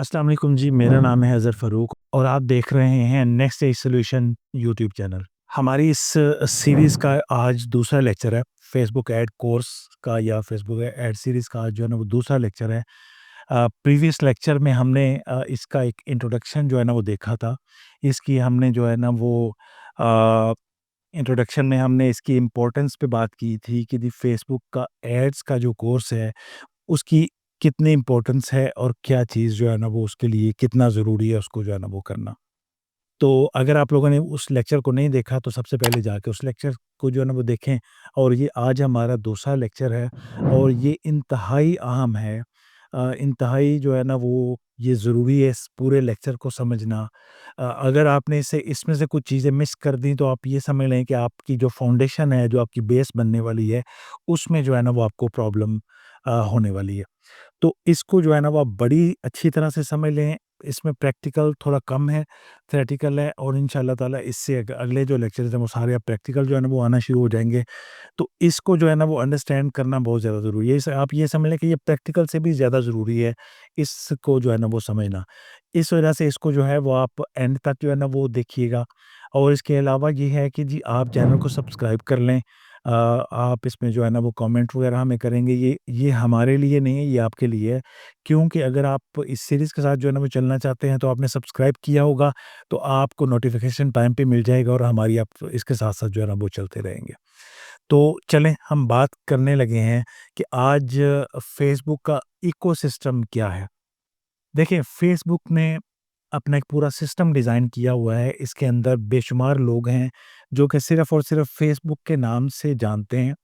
अस्सलाम वालेकुम जी, मेरा नाम है अज़हर फ़ारूक और आप देख रहे हैं next edge solution YouTube channel. हमारी इस सीरीज़ का आज दूसरा लेक्चर है, फेसबुक ऐड कोर्स का या फेसबुक ऐड सीरीज़ का आज जो है ना वो दूसरा लेक्चर है। प्रीवियस लेक्चर में हमने इसका एक इंट्रोडक्शन जो है ना वो देखा था। इसकी हमने जो है ना वो अ, इंट्रोडक्शन में हमने इसकी इम्पोर्टेंस पे बात की थी कि दी फेसबुक का एड्स का जो कोर्स है उसकी कितनी इम्पोर्टेंस है और क्या चीज़ जो है ना वो उसके लिए कितना ज़रूरी है उसको जो है ना वो करना। तो अगर आप लोगों ने उस लेक्चर को नहीं देखा तो सबसे पहले जाके उस लेक्चर को जो है ना वो देखें और ये आज हमारा दूसरा लेक्चर है और ये इंतहाई अहम है। इंतहाई जो है ना वो ये ज़रूरी है इस पूरे लेक्चर को समझना। अगर आपने इसे इसमें से कुछ चीज़ें मिस कर दी तो आप ये समझ लें कि आपकी जो फाउंडेशन है, जो आपकी बेस बनने वाली है, उसमें जो है ना वो आपको प्रॉब्लम होने वाली है। तो इसको जो है ना वो आप बड़ी अच्छी तरह से समझ लें। इसमें प्रैक्टिकल थोड़ा कम है, थ्योरेटिकल है और इंशाअल्लाह ताला इससे अगले जो लेक्चर्स हैं वो सारे अब प्रैक्टिकल जो है ना वो आना शुरू हो जाएँगे। तो इसको जो है ना वो अंडरस्टैंड करना बहुत ज़्यादा ज़रूरी है। इस आप ये समझ लें कि ये प्रैक्टिकल से भी ज़्यादा ज़रूरी है, इसको जो है ना वो समझना। इस वजह से इसको जो है वो आप एंड तक जो है ना वो देखिएगा और इसके अलावा ये है कि जी आप चैनल को सब्सक्राइब कर लें। आप इसमें जो है ना वो कमेंट वगैरह हमें करेंगे, ये हमारे लिए नहीं है, ये आपके लिए है। क्योंकि अगर आप इस सीरीज़ के साथ जो है ना वो चलना चाहते हैं तो आपने सब्सक्राइब किया होगा, तो आपको नोटिफ़िकेशन टाइम पे मिल जाएगा और हमारी आप इसके साथ-साथ जो है ना वो चलते रहेंगे। तो चलें हम बात करने लगे हैं कि आज फ़ेसबुक का इकोसिस्टम क्या है? देखिए, फ़ेसबुक ने अपना एक पूरा सिस्टम डिज़ाइन किया हुआ है। इसके अंदर बेशुमार लोग हैं, जो कि सिर्फ़ और सिर्फ़ फ़ेसबुक के नाम से जानते हैं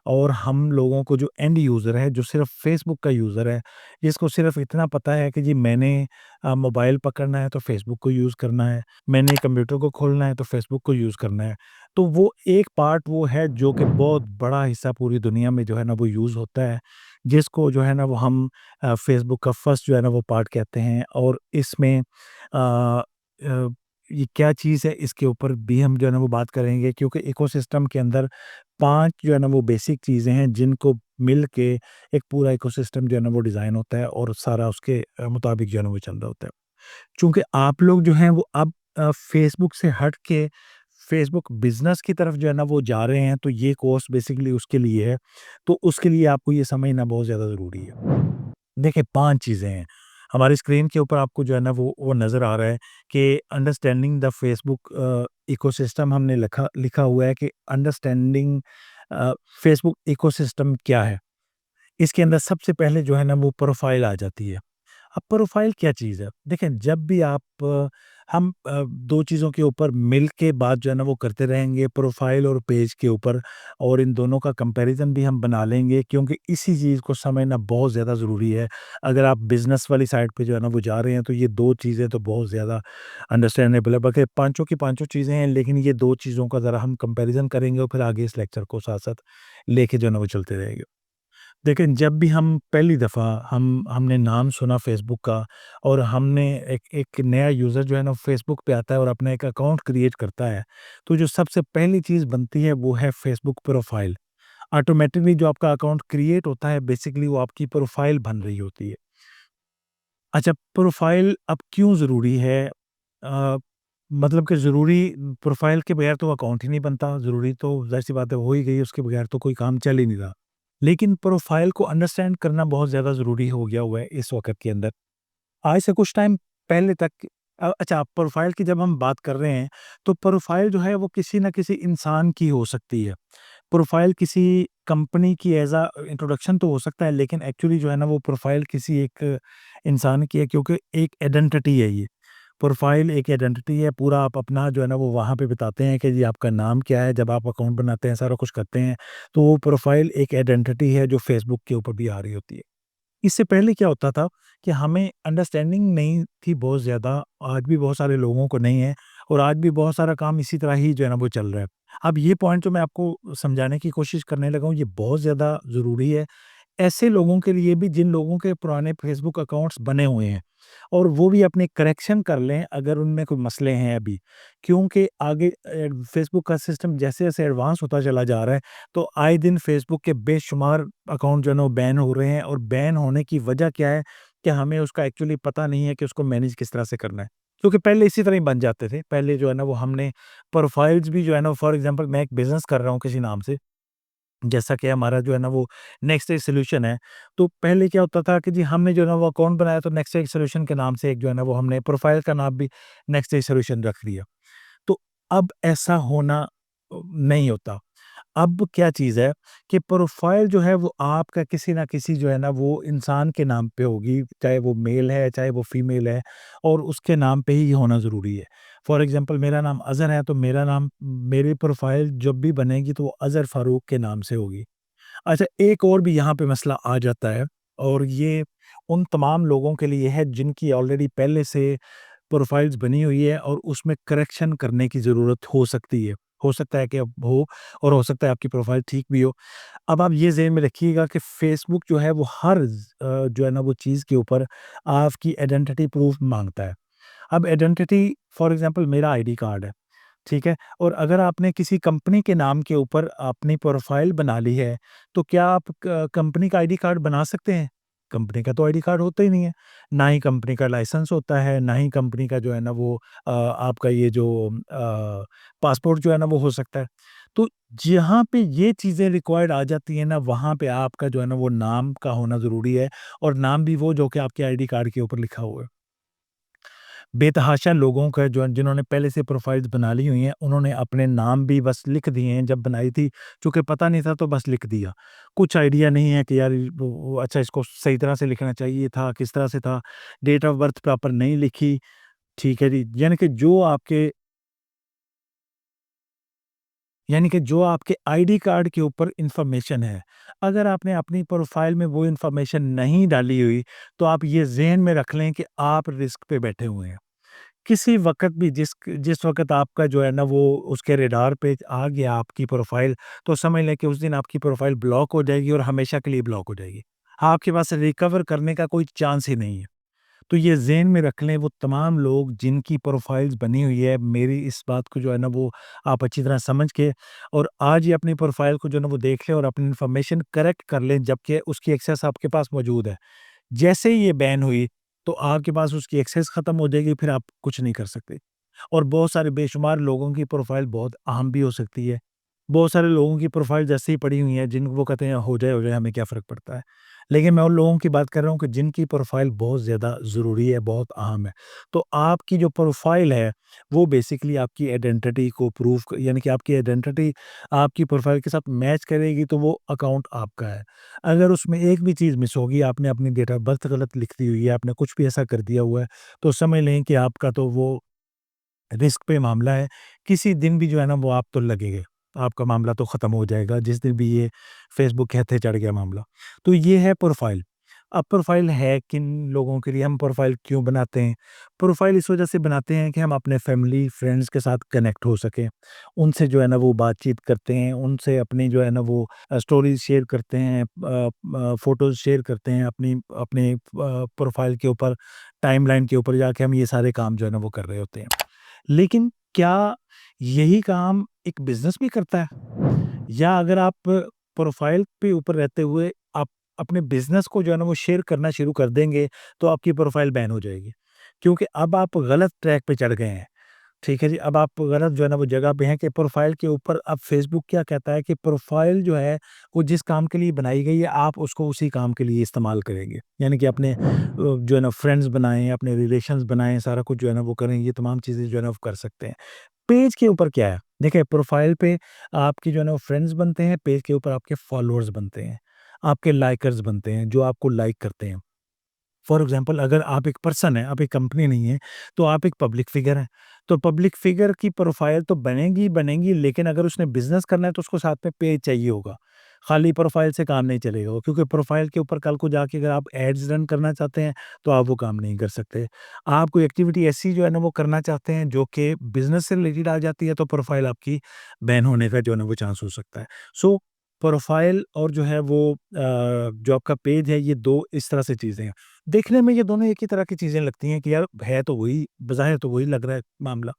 और हम लोगों को जो एंड यूज़र है, जो सिर्फ़ फ़ेसबुक का यूज़र है, जिसको सिर्फ़ इतना पता है कि जी मैंने मोबाइल पकड़ना है तो फ़ेसबुक को यूज़ करना है, मैंने कंप्यूटर को खोलना है तो फ़ेसबुक को यूज़ करना है। तो वो एक पार्ट वो है जो कि बहुत बड़ा हिस्सा पूरी दुनिया में जो है ना वो यूज़ होता है, जिसको जो है ना वो हम फ़ेसबुक का फर्स्ट जो है ना वो पार्ट कहते हैं और इसमें ये क्या चीज़ है इसके ऊपर भी हम जो है ना वो बात करेंगे क्योंकि इकोसिस्टम के अंदर 5 जो है ना वो बेसिक चीज़ें हैं जिनको मिल के एक पूरा इकोसिस्टम जो है ना वो डिज़ाइन होता है और सारा उसके मुताबिक जो है ना वो चल रहा होता है। चूँकि आप लोग जो हैं वो अब फ़ेसबुक से हट के फ़ेसबुक बिज़नेस की तरफ जो है ना वो जा रहे हैं तो ये कोर्स बेसिकली उसके लिए है। तो उसके लिए आपको ये समझना बहुत ज़्यादा ज़रूरी है। देखिए 5 चीज़ें हैं। हमारी स्क्रीन के ऊपर आपको जो है ना वो नज़र आ रहा है कि अंडरस्टैंडिंग द फेसबुक इकोसिस्टम हमने लिखा लिखा हुआ है कि अंडरस्टैंडिंग फेसबुक इकोसिस्टम क्या है? इसके अंदर सबसे पहले जो है ना वो प्रोफ़ाइल आ जाती है। अब प्रोफ़ाइल क्या चीज़ है? देखें जब भी आप हम 2 चीज़ों के ऊपर मिल के बात जो है ना वो करते रहेंगे प्रोफ़ाइल और पेज के ऊपर और इन दोनों का कंपैरिज़न भी हम बना लेंगे क्योंकि इसी चीज़ को समझना बहुत ज़्यादा ज़रूरी है। अगर आप बिज़नेस वाली साइड पे जो है ना वो जा रहे हैं तो ये 2 चीज़ें तो बहुत ज़्यादा अंडरस्टैंडेबल है। बाकी पाँचों की पाँचों चीज़ें हैं लेकिन ये 2 चीज़ों का ज़रा हम कंपैरिज़न करेंगे और फिर आगे इस लेक्चर को साथ-साथ लेके जो है ना वो चलते रहेंगे। देखिए, जब भी हम पहली दफ़ा हमने नाम सुना फ़ेसबुक का और हमने एक एक नया यूज़र जो है ना फ़ेसबुक पे आता है और अपना एक अकाउंट क्रिएट करता है, तो जो सबसे पहली चीज़ बनती है वो है फ़ेसबुक प्रोफ़ाइल। ऑटोमैटिकली जो आपका अकाउंट क्रिएट होता है बेसिकली वो आपकी प्रोफ़ाइल बन रही होती है। अच्छा प्रोफ़ाइल अब क्यों ज़रूरी है? अ, मतलब कि ज़रूरी प्रोफ़ाइल के बगैर तो अकाउंट ही नहीं बनता, ज़रूरी तो ज़ाहिर-सी बात है हो ही गई, उसके बगैर तो कोई काम चल ही नहीं रहा। लेकिन प्रोफ़ाइल को अंडरस्टैंड करना बहुत ज़्यादा ज़रूरी हो गया हुआ है इस वक़्त के अंदर। आज से कुछ टाइम पहले तक अच्छा प्रोफ़ाइल की जब हम बात कर रहे हैं, तो प्रोफ़ाइल जो है वो किसी न किसी इंसान की हो सकती है। प्रोफ़ाइल किसी कंपनी की एज़ इंट्रोडक्शन तो हो सकता है लेकिन एक्चुअली जो है ना वो प्रोफ़ाइल किसी एक इंसान की है क्योंकि एक आइडेंटिटी है ये। प्रोफ़ाइल एक आइडेंटिटी है, पूरा आप अपना जो है ना वो वहाँ पे बताते हैं कि जी आपका नाम क्या है, जब आप अकाउंट बनाते हैं, सारा कुछ करते हैं, तो वो प्रोफ़ाइल एक आइडेंटिटी है जो फ़ेसबुक के ऊपर भी आ रही होती है। इससे पहले क्या होता था कि हमें अंडरस्टैंडिंग नहीं थी बहुत ज़्यादा, आज भी बहुत सारे लोगों को नहीं है और आज भी बहुत सारा काम इसी तरह ही जो है ना वो चल रहा है। अब ये पॉइंट जो मैं आपको समझाने की कोशिश करने लगा हूँ, ये बहुत ज़्यादा ज़रूरी है ऐसे लोगों के लिए भी जिन लोगों के पुराने फ़ेसबुक अकाउंट्स बने हुए हैं और वो भी अपने करेक्शन कर लें अगर उनमें कोई मसले हैं अभी। क्योंकि आगे फ़ेसबुक का सिस्टम जैसे-जैसे एडवांस होता चला जा रहा है, तो आए दिन फ़ेसबुक के बेशुमार अकाउंट जो है ना वो बैन हो रहे हैं और बैन होने की वजह क्या है? कि हमें उसका एक्चुअली पता नहीं है कि उसको मैनेज किस तरह से करना है। क्योंकि पहले इसी तरह ही बन जाते थे। पहले जो है ना वो हमने प्रोफाइल्स भी जो है ना फॉर एग्ज़ाम्पल मैं एक बिज़नेस कर रहा हूँ किसी नाम से, जैसा कि हमारा जो है ना वो नेक्स्ट डे सॉल्यूशन है। तो पहले क्या होता था कि जी हमने जो है ना वो अकाउंट बनाया तो नेक्स्ट डे सॉल्यूशन के नाम से एक जो है ना वो हमने प्रोफाइल का नाम भी नेक्स्ट डे सॉल्यूशन रख दिया। तो अब ऐसा होना नहीं होता। अब क्या चीज़ है कि प्रोफ़ाइल जो है वो आपका किसी न किसी जो है ना वो इंसान के नाम पे होगी, चाहे वो मेल है, चाहे वो फीमेल है और उसके नाम पे ही होना ज़रूरी है। फॉर एग्ज़ाम्पल मेरा नाम अज़हर है तो मेरा नाम मेरी प्रोफ़ाइल जब भी बनेगी तो वो अज़हर फ़ारूक के नाम से होगी। अच्छा एक और भी यहाँ पे मसला आ जाता है और ये उन तमाम लोगों के लिए है जिनकी ऑलरेडी पहले से प्रोफ़ाइल्स बनी हुई है और उसमें करेक्शन करने की ज़रूरत हो सकती है। हो सकता है कि अब हो और हो सकता है आपकी प्रोफ़ाइल ठीक भी हो। अब आप ये ज़हन में रखिएगा कि फ़ेसबुक जो है वो हर जो है ना वो चीज़ के ऊपर आपकी आइडेंटिटी प्रूफ़ माँगता है। अब आइडेंटिटी फॉर एग्ज़ाम्पल मेरा आईडी कार्ड है, ठीक है? और अगर आपने किसी कंपनी के नाम के ऊपर अपनी प्रोफ़ाइल बना ली है, तो क्या आप क कंपनी का आईडी कार्ड बना सकते हैं? कंपनी का तो आईडी कार्ड होता ही नहीं है। ना ही कंपनी का लाइसेंस होता है, ना ही कंपनी का जो है ना वो आपका ये जो पासपोर्ट जो है ना वो हो सकता है। तो जहाँ पे ये चीज़ें रिक्वायर्ड आ जाती हैं ना, वहाँ पे आपका जो है ना वो नाम का होना ज़रूरी है और नाम भी वो जो कि आपके आईडी कार्ड के ऊपर लिखा हुआ है। बेतहाशा लोगों का जो जिन्होंने पहले से प्रोफ़ाइल्स बना ली हुई हैं, उन्होंने अपने नाम भी बस लिख दिए हैं, जब बनाई थी, चूँकि पता नहीं था तो बस लिख दिया। कुछ आइडिया नहीं है कि यार वो अच्छा इसको सही तरह से लिखना चाहिए था, किस तरह से था, डेट ऑफ़ बर्थ प्रॉपर नहीं लिखी, ठीक है जी। यानी कि जो आपके आईडी कार्ड के ऊपर इन्फॉर्मेशन है, अगर आपने अपनी प्रोफ़ाइल में वो इन्फॉर्मेशन नहीं डाली हुई, तो आप ये ज़हन में रख लें कि आप रिस्क पे बैठे हुए हैं। किसी वक़्त भी जिस वक़्त आपका जो है ना वो उसके रडार पे आ गया आपकी प्रोफ़ाइल, तो समझ लें कि उस दिन आपकी प्रोफ़ाइल ब्लॉक हो जाएगी और हमेशा के लिए ब्लॉक हो जाएगी। आपके पास रिकवर करने का कोई चांस ही नहीं है। तो ये ज़हन में रख लें वो तमाम लोग जिनकी प्रोफ़ाइल्स बनी हुई है, मेरी इस बात को जो है ना वो आप अच्छी तरह समझ के और आज ही अपनी प्रोफ़ाइल को जो है ना वो देख लें और अपनी इन्फॉर्मेशन करेक्ट कर लें जबकि उसकी एक्सेस आपके पास मौजूद है। जैसे ही ये बैन हुई, तो आपके पास उसकी एक्सेस खत्म हो जाएगी, फिर आप कुछ नहीं कर सकते। और बहुत सारे बेशुमार लोगों की प्रोफ़ाइल बहुत अहम भी हो सकती है। बहुत सारे लोगों की प्रोफ़ाइल जैसे ही पड़ी हुई है, जिन वो कहते हैं हो जाए, हमें क्या फ़र्क पड़ता है। लेकिन मैं उन लोगों की बात कर रहा हूँ कि जिनकी प्रोफ़ाइल बहुत ज़्यादा ज़रूरी है, बहुत अहम है। तो आपकी जो प्रोफ़ाइल है, वो बेसिकली आपकी आइडेंटिटी को प्रूव क यानी कि आपकी आइडेंटिटी आपकी प्रोफ़ाइल के साथ मैच करेगी, तो वो अकाउंट आपका है। अगर उसमें एक भी चीज़ मिस होगी, आपने अपनी डेट ऑफ़ बर्थ गलत लिख दी हुई है, आपने कुछ भी ऐसा कर दिया हुआ है, तो समझ लें कि आपका तो वो रिस्क पे मामला है, किसी दिन भी जो है ना वो आप तो लगेंगे। आपका मामला तो ख़त्म हो जाएगा जिस दिन भी ये फ़ेसबुक कहते चढ़ गया मामला। तो ये है प्रोफ़ाइल। अब प्रोफ़ाइल है किन लोगों के लिए, हम प्रोफ़ाइल क्यों बनाते हैं? प्रोफ़ाइल इस वजह से बनाते हैं कि हम अपने फ़ैमिली, फ्रेंड्स के साथ कनेक्ट हो सकें। उनसे जो है ना वो बातचीत करते हैं, उनसे अपनी जो है ना वो स्टोरीज़ शेयर करते हैं, फ़ोटोज़ शेयर करते हैं अपनी अपने प्रोफ़ाइल के ऊपर, टाइमलाइन के ऊपर जाके हम ये सारे काम जो है ना वो कर रहे होते हैं। लेकिन क्या यही काम एक बिज़नेस भी करता है? या अगर आप प्रोफ़ाइल पे ऊपर रहते हुए आप अपने बिज़नेस को जो है ना वो शेयर करना शुरू कर देंगे, तो आपकी प्रोफ़ाइल बैन हो जाएगी। क्योंकि अब आप गलत ट्रैक पे चढ़ गए हैं। ठीक है जी, अब आप गलत जो है ना वो जगह पे हैं कि प्रोफ़ाइल के ऊपर अब फ़ेसबुक क्या कहता है कि प्रोफ़ाइल जो है, वो जिस काम के लिए बनाई गई है, आप उसको उसी काम के लिए इस्तेमाल करेंगे। यानी कि अपने जो है ना फ्रेंड्स बनाएँ, अपने रिलेशंस बनाएँ, सारा कुछ जो है ना वो करें, ये तमाम चीज़ें जो है ना वो कर सकते हैं। पेज के ऊपर क्या है, देखिए प्रोफ़ाइल पे आपकी जो है ना वो फ्रेंड्स बनते हैं, पेज के ऊपर आपके फ़ॉलोअर्स बनते हैं, आपके लाइकर्स बनते हैं, जो आपको लाइक करते हैं। फॉर एग्ज़ाम्पल अगर आप एक पर्सन हैं, आप एक कंपनी नहीं है, तो आप एक पब्लिक फ़िगर हैं। तो पब्लिक फ़िगर की प्रोफ़ाइल तो बनेगी ही बनेगी, लेकिन अगर उसने बिज़नेस करना है तो उसको साथ में पेज चाहिए होगा। खाली प्रोफ़ाइल से काम नहीं चलेगा वो, क्योंकि प्रोफ़ाइल के ऊपर कल को जाके अगर आप एड्स रन करना चाहते हैं, तो आप वो काम नहीं कर सकते। आप कोई एक्टिविटी ऐसी जो है ना वो करना चाहते हैं जो कि बिज़नेस से रिलेटेड आ जाती है, तो प्रोफ़ाइल आपकी बैन होने का जो है ना वो चांस हो सकता है। सो प्रोफ़ाइल और जो है वो जो आपका पेज है, ये 2 इस तरह से चीज़ें हैं। देखने में ये दोनों एक ही तरह की चीज़ें लगती हैं कि यार है तो वही, बज़ाहिर तो वही लग रहा है मामला।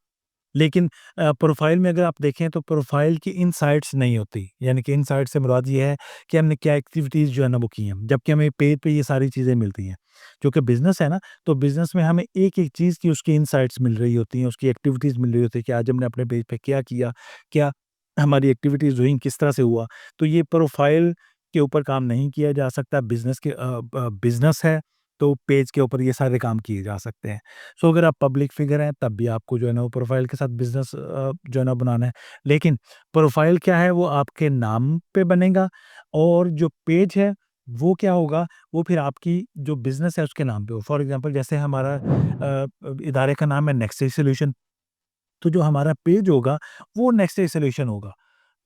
लेकिन प्रोफ़ाइल में अगर आप देखें तो प्रोफ़ाइल की इनसाइट्स नहीं होती। यानी कि इनसाइट से मुराद ये है कि हमने क्या एक्टिविटीज़ जो है ना वो की हैं, जबकि हमें पेज पे ये सारी चीज़ें मिलती हैं। जो कि बिज़नेस है ना, तो बिज़नेस में हमें एक-एक चीज़ की उसकी इनसाइट्स मिल रही होती हैं, उसकी एक्टिविटीज़ मिल रही होती है कि आज हमने अपने पेज पे क्या किया, क्या हमारी एक्टिविटीज़ हुई, किस तरह से हुआ। तो ये प्रोफ़ाइल के ऊपर काम नहीं किया जा सकता, बिज़नेस है, तो पेज के ऊपर ये सारे काम किए जा सकते हैं। सो अगर आप पब्लिक फ़िगर हैं, तब भी आपको जो है ना वो प्रोफ़ाइल के साथ बिज़नेस जो है ना बनाना है। लेकिन प्रोफ़ाइल क्या है, वो आपके नाम पे बनेगा, और जो पेज है, वो क्या होगा, वो फिर आपकी जो बिज़नेस है उसके नाम पे हो। फॉर एग्ज़ाम्पल जैसे हमारा इदारे का नाम है नेक्स्ट सॉल्यूशन, तो जो हमारा पेज होगा, वो नेक्स्ट डे सॉल्यूशन होगा।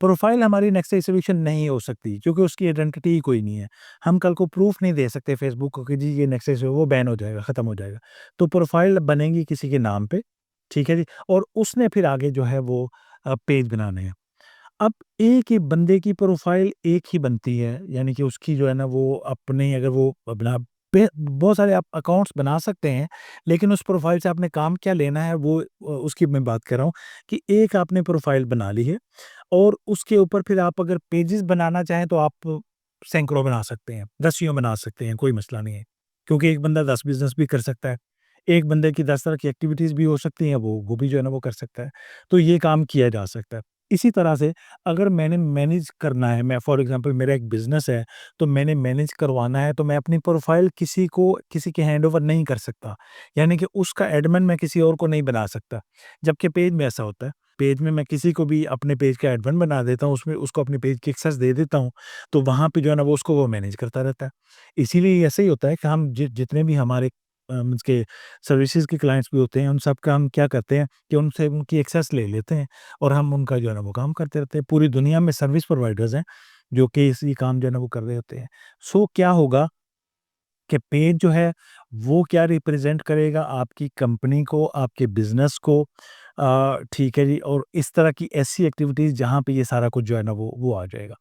प्रोफ़ाइल हमारी नेक्स्ट डे सॉल्यूशन नहीं हो सकती, क्योंकि उसकी आइडेंटिटी ही कोई नहीं है। हम कल को प्रूफ़ नहीं दे सकते फ़ेसबुक को कि जी ये नेक्स्ट डे से वो बैन हो जाएगा, ख़त्म हो जाएगा। तो प्रोफ़ाइल बनेगी किसी के नाम पे, ठीक है जी? और उसने फिर आगे जो है वो पेज बनाने हैं। अब एक ही बंदे की प्रोफ़ाइल एक ही बनती है, यानी कि उसकी जो है ना वो अपने अगर वो बना पे बहुत सारे आप अकाउंट्स बना सकते हैं, लेकिन उस प्रोफ़ाइल से आपने काम क्या लेना है, वो उसकी मैं बात कर रहा हूँ कि एक आपने प्रोफ़ाइल बना ली है, और उसके ऊपर फिर आप अगर पेजेज़ बनाना चाहें तो आप सैकड़ों बना सकते हैं, दसियों बना सकते हैं, कोई मसला नहीं है। क्योंकि एक बंदा 10 बिज़नेस भी कर सकता है। एक बंदे की 10 तरह की एक्टिविटीज़ भी हो सकती हैं, वो भी जो है ना वो कर सकता है। तो ये काम किया जा सकता है। इसी तरह से अगर मैंने मैनेज करना है, मैं फॉर एग्ज़ाम्पल मेरा एक बिज़नेस है, तो मैंने मैनेज करवाना है, तो मैं अपनी प्रोफ़ाइल किसी के हैंडओवर नहीं कर सकता। यानी कि उसका एडमिन मैं किसी और को नहीं बना सकता। जबकि पेज में ऐसा होता है। पेज में मैं किसी को भी अपने पेज का एडमिन बना देता हूँ, उसमें उसको अपने पेज की एक्सेस दे देता हूँ, तो वहाँ पे जो है ना वो मैनेज करता रहता है। इसीलिए ऐसे ही होता है कि हम जितने भी हमारे मीन्स के सर्विसेज़ के क्लाइंट्स भी होते हैं, उन सब का हम क्या करते हैं कि उनसे उनकी एक्सेस ले लेते हैं, और हम उनका जो है ना वो काम करते रहते हैं। पूरी दुनिया में सर्विस प्रोवाइडर्स हैं, जो कि इसी काम जो है ना वो कर रहे होते हैं। सो क्या होगा कि पेज जो है, वो क्या रिप्रेज़ेंट करेगा आपकी कंपनी को, आपके बिज़नेस को, ठीक है जी, और इस तरह की ऐसी एक्टिविटीज़ जहाँ पे ये सारा कुछ जो है ना वो आ जाएगा।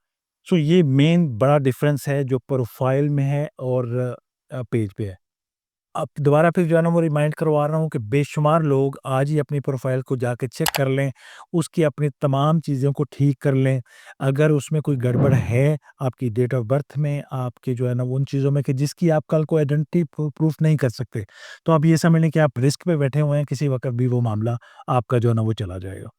सो ये मेन बड़ा डिफ़रेंस है जो प्रोफ़ाइल में है और पेज पे है। अब दोबारा फिर जो है ना वो रिमाइंड करवा रहा हूँ कि बेशुमार लोग आज ही अपनी प्रोफ़ाइल को जाके चेक कर लें, उसकी अपनी तमाम चीज़ों को ठीक कर लें। अगर उसमें कोई गड़बड़ है, आपकी डेट ऑफ़ बर्थ में, आपकी जो है ना वो उन चीज़ों में कि जिसकी आप कल को आइडेंटिटी प्रूफ़ नहीं कर सकते, तो आप ये समझ लें कि आप रिस्क पे बैठे हुए हैं, किसी वक़्त भी वो मामला आपका जो है ना वो चला जाएगा।